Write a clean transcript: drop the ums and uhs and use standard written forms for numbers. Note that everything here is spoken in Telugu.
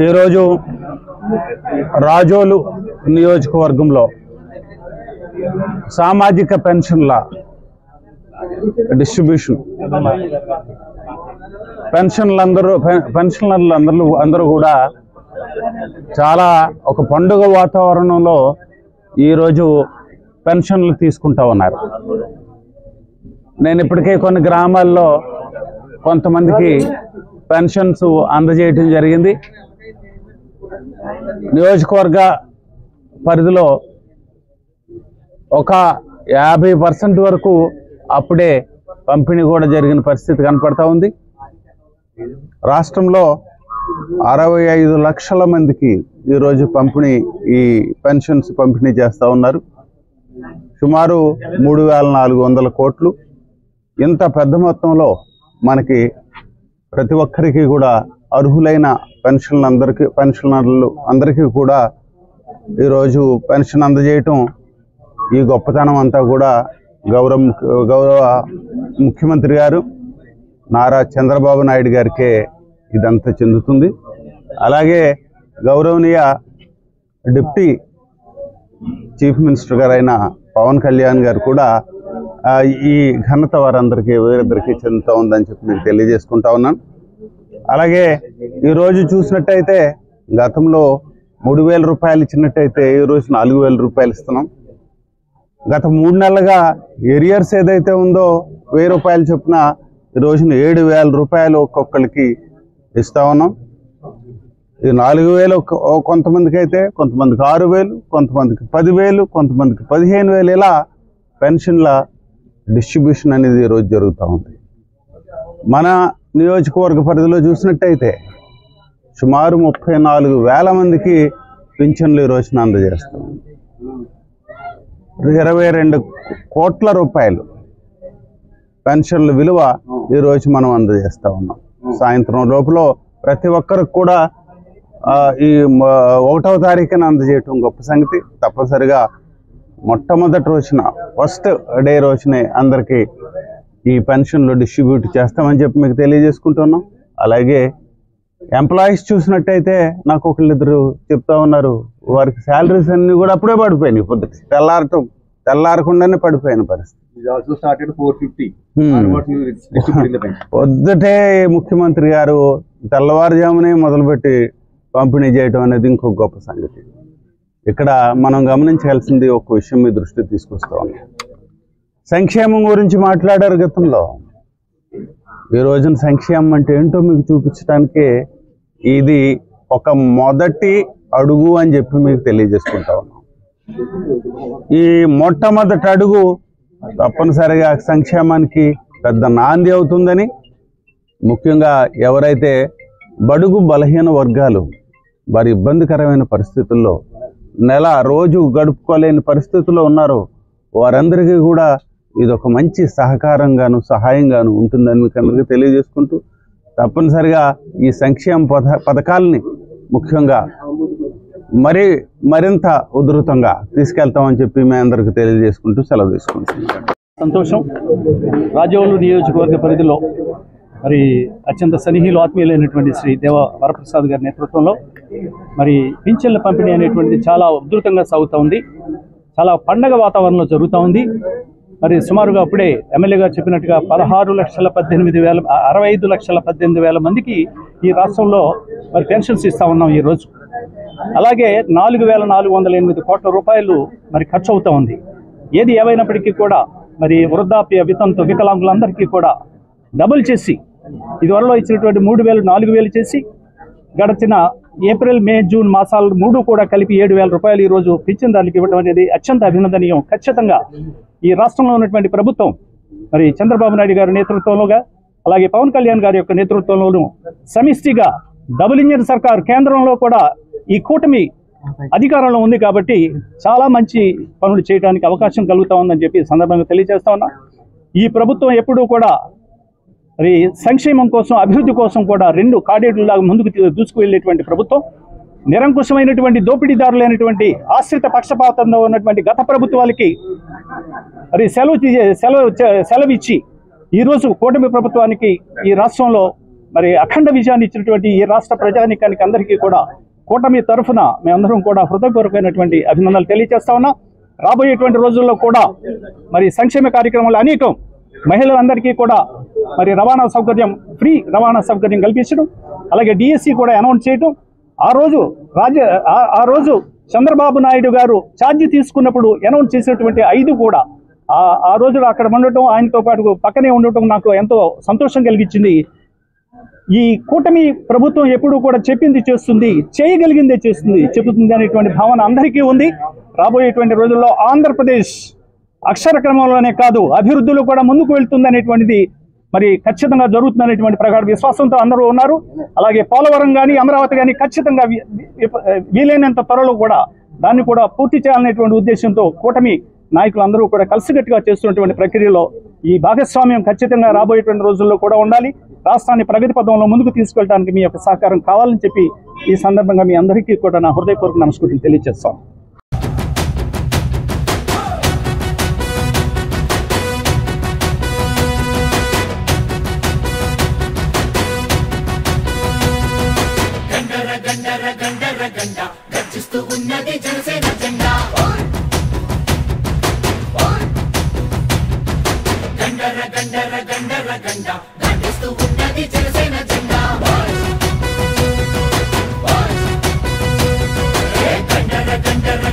ఈరోజు రాజోలు నియోజకవర్గంలో సామాజిక పెన్షన్ల డిస్ట్రిబ్యూషన్, పెన్షనర్లు కూడా చాలా ఒక పండుగ వాతావరణంలో ఈరోజు పెన్షన్లు తీసుకుంటూ ఉన్నారు. నేను ఇప్పటికే కొన్ని గ్రామాల్లో కొంతమందికి పెన్షన్స్ అందజేయటం జరిగింది. నియోజకవర్గ పరిధిలో ఒక 50% వరకు అప్పుడే పంపిణీ కూడా జరిగిన పరిస్థితి కనపడతా ఉంది. రాష్ట్రంలో 65 లక్షల మందికి ఈరోజు ఈ పెన్షన్స్ పంపిణీ చేస్తూ ఉన్నారు. సుమారు 3,400 కోట్లు. ఇంత పెద్ద మొత్తంలో మనకి ప్రతి ఒక్కరికి కూడా అర్హులైన పెన్షనర్లు అందరికీ కూడా ఈరోజు పెన్షన్ అందజేయటం, ఈ గొప్పతనం అంతా కూడా గౌరవ ముఖ్యమంత్రి గారు నారా చంద్రబాబు నాయుడు గారికే ఇదంతా చెందుతుంది. అలాగే గౌరవనీయ డిప్యూటీ చీఫ్ మినిస్టర్ గారైన పవన్ కళ్యాణ్ గారు కూడా ఈ ఘనత వీరిద్దరికీ చెందుతూ ఉందని చెప్పి మీకు తెలియజేసుకుంటా ఉన్నాను. అలాగే ఈరోజు చూసినట్టయితే గతంలో 3,000 రూపాయలు ఇచ్చినట్టయితే ఈరోజు 4,000 రూపాయలు ఇస్తున్నాం. గత 3 నెలలుగా ఏరియర్స్ ఏదైతే ఉందో 1,000 రూపాయలు చొప్పున ఈరోజున 7,000 రూపాయలు ఒక్కొక్కరికి ఇస్తా ఉన్నాం. ఈ 4,000 కొంతమందికి అయితే, కొంతమందికి 6,000, కొంతమందికి 10,000, కొంతమందికి 15,000, ఇలా పెన్షన్ల డిస్ట్రిబ్యూషన్ అనేది ఈరోజు జరుగుతూ ఉంది. మన నియోజకవర్గ పరిధిలో చూసినట్టయితే సుమారు 34,000 మందికి పింఛన్లు ఈరోజున అందజేస్తాం. 22 కోట్ల రూపాయలు పెన్షన్ల విలువ ఈరోజు మనం అందజేస్తూ ఉన్నాం. సాయంత్రం లోపల ప్రతి ఒక్కరికి కూడా ఈ 1వ తారీఖున అందజేయటం గొప్ప సంగతి. తప్పనిసరిగా మొట్టమొదటి రోజున, ఫస్ట్ డే రోజునే అందరికీ ఈ పెన్షన్లు డిస్ట్రిబ్యూట్ చేస్తామని చెప్పి మీకు తెలియజేసుకుంటున్నాం. అలాగే ఎంప్లాయీస్ చూసినట్టయితే నాకు ఒకళ్ళిద్దరు చెప్తా ఉన్నారు, వారికి శాలరీస్ అన్నీ కూడా అప్పుడే పడిపోయినాయి. తెల్లారకుండానే పడిపోయిన పరిస్థితి. పొద్దుటే ముఖ్యమంత్రి గారు తెల్లవారుజామునే మొదలుపెట్టి పంపిణీ చేయడం అనేది ఇంకొక గొప్ప సంగతి. ఇక్కడ మనం గమనించాల్సింది ఒక విషయం మీ దృష్టికి తీసుకొస్తా ఉన్నాం. సంక్షేమం గురించి మాట్లాడారు గతంలో. ఈ రోజున సంక్షేమం అంటే ఏంటో మీకు చూపించడానికి ఇది ఒక మొదటి అడుగు అని చెప్పి మీకు తెలియజేసుకుంటా ఉన్నాం. ఈ మొట్టమొదటి అడుగు తప్పనిసరిగా సంక్షేమానికి పెద్ద నాంది అవుతుందని, ముఖ్యంగా ఎవరైతే బడుగు బలహీన వర్గాలు వారి ఇబ్బందికరమైన పరిస్థితుల్లో రోజు గడుపుకోలేని పరిస్థితుల్లో ఉన్నారో వారందరికీ కూడా ఇది ఒక మంచి సహకారంగాను సహాయంగాను ఉంటుందని మీకు అందరికీ తెలియజేసుకుంటూ, తప్పనిసరిగా ఈ సంక్షేమ పథకాలని ముఖ్యంగా మరింత ఉధృతంగా తీసుకెళ్తామని చెప్పి మేము అందరికీ తెలియజేసుకుంటూ సెలవు తీసుకుంటున్నాం. సంతోషం. రాజోలు నియోజకవర్గ పరిధిలో మరి అత్యంత సన్నిహితులు ఆత్మీయులైనటువంటి శ్రీ దేవ వరప్రసాద్ గారి నేతృత్వంలో మరి పింఛన్ల పంపిణీ అనేటువంటిది చాలా ఉధృతంగా సాగుతూ ఉంది. చాలా పండగ వాతావరణంలో జరుగుతూ ఉంది. మరి సుమారుగా అప్పుడే ఎమ్మెల్యే గారు చెప్పినట్టుగా 65,18,000 మందికి ఈ రాష్ట్రంలో మరి పెన్షన్స్ ఇస్తూ ఉన్నాం ఈరోజు. అలాగే 4,408 కోట్ల రూపాయలు మరి ఖర్చు అవుతూ ఉంది. ఏది ఏమైనప్పటికీ కూడా మరి వృద్ధాప్య వితంతు వికలాంగులందరికీ కూడా డబుల్ చేసి, ఇదివరలో ఇచ్చినటువంటి 3,000, 4,000 చేసి, గడిచిన ఏప్రిల్, మే, జూన్ మాసాలు 3 కూడా కలిపి 7,000 రూపాయలు ఈరోజు పింఛన్దారులకు ఇవ్వడం అనేది అత్యంత అభినందనీయం. ఖచ్చితంగా ఈ రాష్ట్రంలో ఉన్నటువంటి ప్రభుత్వం మరి చంద్రబాబు నాయుడు గారి నేతృత్వంలోగా, అలాగే పవన్ కళ్యాణ్ గారి యొక్క నేతృత్వంలోనూ సమిష్టిగా డబుల్ ఇంజిన్ సర్కార్ కేంద్రంలో కూడా ఈ కూటమి అధికారంలో ఉంది కాబట్టి చాలా మంచి పనులు చేయడానికి అవకాశం కలుగుతా ఉందని చెప్పి సందర్భంగా తెలియజేస్తా ఉన్నా. ఈ ప్రభుత్వం ఎప్పుడూ కూడా మరి సంక్షేమం కోసం, అభివృద్ధి కోసం కూడా 2 కాడేళ్లలాగా ముందుకు దూసుకు వెళ్ళేటువంటి ప్రభుత్వం. నిరంకుశమైనటువంటి దోపిడీదారులైనటువంటి ఆశ్రిత పక్షపాతంలో ఉన్నటువంటి గత ప్రభుత్వాలకి మరి సెలవిచ్చి ఈరోజు కూటమి ప్రభుత్వానికి ఈ రాష్ట్రంలో మరి అఖండ విజయాన్ని ఇచ్చినటువంటి ఈ రాష్ట్ర ప్రజానీకానికి అందరికీ కూడా కూటమి తరఫున మేమందరం కూడా హృదయపూర్వకమైనటువంటి అభినందనలు తెలియజేస్తా ఉన్నాం. రాబోయేటువంటి రోజుల్లో కూడా మరి సంక్షేమ కార్యక్రమాలు అనేకం మహిళలందరికీ కూడా మరి రవాణా సౌకర్యం, ఫ్రీ రవాణా సౌకర్యం కల్పించడం, అలాగే డిఎస్సి కూడా అనౌన్స్ చేయడం. ఆ రోజు చంద్రబాబు నాయుడు గారు ఛార్జీ తీసుకున్నప్పుడు అనౌన్స్ చేసినటువంటి 5 కూడా ఆ రోజులో అక్కడ ఉండటం, ఆయనతో పాటు పక్కనే ఉండటం నాకు ఎంతో సంతోషం కలిగించింది. ఈ కూటమి ప్రభుత్వం ఎప్పుడూ కూడా చెప్పింది చేస్తుంది, చేయగలిగిందే చెబుతుంది అనేటువంటి భావన అందరికీ ఉంది. రాబోయేటువంటి రోజుల్లో ఆంధ్రప్రదేశ్ అక్షర క్రమంలోనే కాదు అభివృద్ధిలో కూడా ముందుకు వెళ్తుంది అనేటువంటిది మరి ఖచ్చితంగా జరుగుతుందనేటువంటి ప్రగాఢ విశ్వాసంతో అందరూ ఉన్నారు. అలాగే పోలవరం కానీ అమరావతి కానీ ఖచ్చితంగా వీలైనంత త్వరలో కూడా దాన్ని కూడా పూర్తి చేయాలనేటువంటి ఉద్దేశంతో కూటమి నాయకులు అందరూ కూడా కలిసికట్టుగా చేస్తున్నటువంటి ప్రక్రియలో ఈ భాగస్వామ్యం ఖచ్చితంగా రాబోయేటువంటి రోజుల్లో కూడా ఉండాలి. రాష్ట్రాన్ని ప్రగతి పథంలో ముందుకు తీసుకెళ్ళడానికి మీ యొక్క సహకారం కావాలని చెప్పి ఈ సందర్భంగా మీ అందరికీ కూడా నా హృదయపూర్వక నమస్కారం తెలియజేస్తాం. గర్జిస్తూ ఉన్నది జనసేన జెండా, గండర గండర గండర గండ గర్జిస్తూ ఉన్నది జనసేన జెండా, గండర గండర